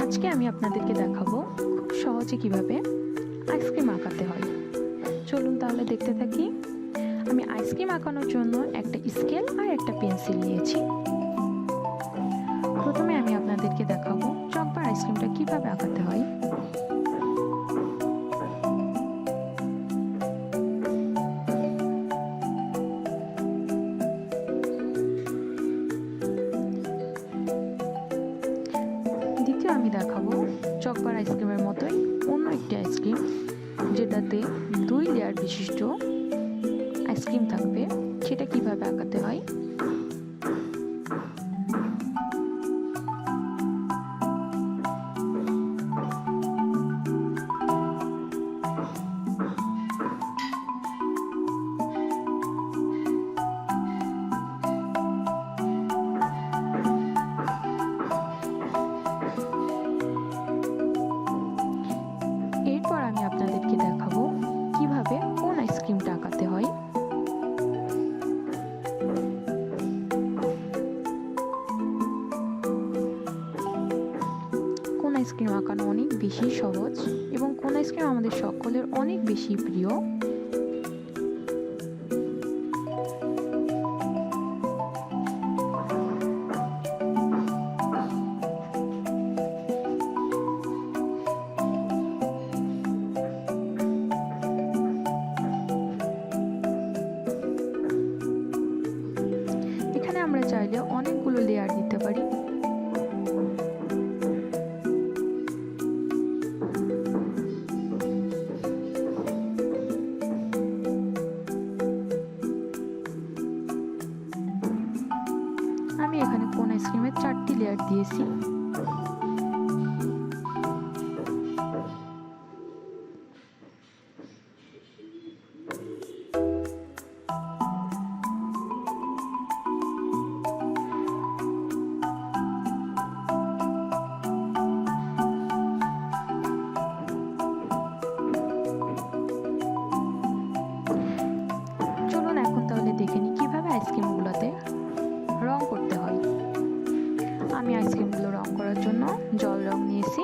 আজকে আমি আপনাদেরকে দেখাবো খুব সহজে কিভাবে আইসক্রিম আঁকাতে হয়। চলুন তাহলে দেখতে থাকি। আমি আইসক্রিম আঁকানোর জন্য একটা স্কেল আর একটা পেন্সিল নিয়েছি। প্রথমে আমি আপনাদেরকে দেখাবো চকবার আইসক্রিমটা কিভাবে আঁকাতে হয়। দ্বিতীয় আমি দেখাবো চকবার আইসক্রিমের মতোই অন্য একটি আইসক্রিম, যেটাতে 2 লেয়ার বিশিষ্ট আইসক্রিম থাকবে, সেটা কিভাবে আঁকাতে হয়। এরপর আমি আপনাদেরকে দেখাবো কিভাবে কোন আইসক্রিমটা আঁকাতে হয়। কোন আইসক্রিম আঁকানো অনেক বেশি সহজ এবং কোন আইসক্রিম আমাদের সকলের অনেক বেশি প্রিয়। এখানে আমরা চাইলে অনেকগুলো লেয়ার দিতে পারি। আমি এখানে কোন আইসক্রিমের 4টি লেয়ার দিয়েছি। চলুন এখন তাহলে দেখে নিই কিভাবে আইসক্রিমগুলোতে রং করতে হয়। আমি আইসক্রিমগুলো রং করার জন্য জল রং নিয়েছি।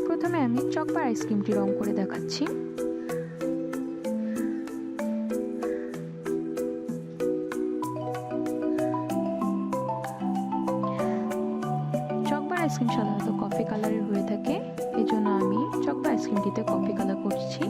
প্রথমে আমি চকবার আইসক্রিমটি রং করে দেখাচ্ছি। চকবার আইসক্রিম সাধারণত কফি কালারের হয়ে থাকে, এই জন্য আমি চকবার আইসক্রিমটিতে কফি কালার করছি।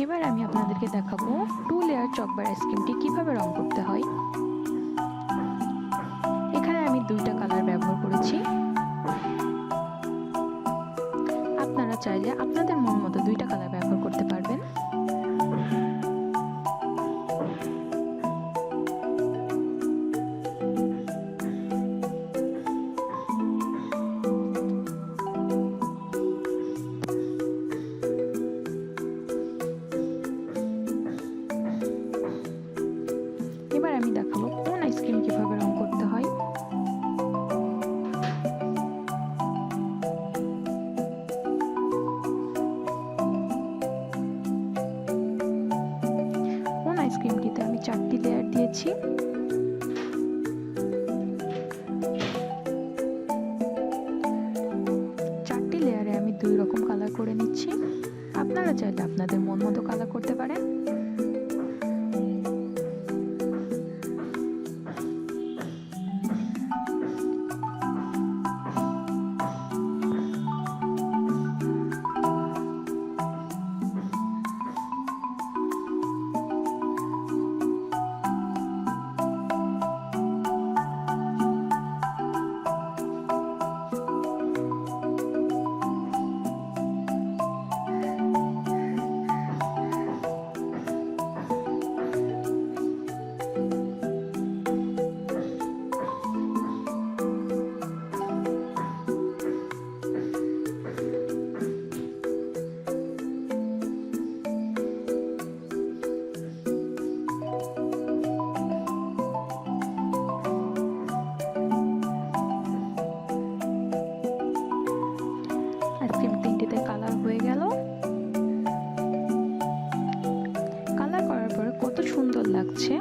এবার আমি আপনাদেরকে দেখাবো 2 লেয়ার চকবার আইসক্রিমটি কিভাবে রং করতে হয়। এখানে আমি 2টা কালার ব্যবহার করেছি। আপনারা চাইলে আপনাদের মন মতো 2টা কালার ব্যবহার করতে পারবেন। আপনারা চাইলে আপনাদের মন মতো কালার করতে পারেন। আইসক্রিম তিনটিতে কালার হয়ে গেল। কালার করার পর কত সুন্দর লাগছে।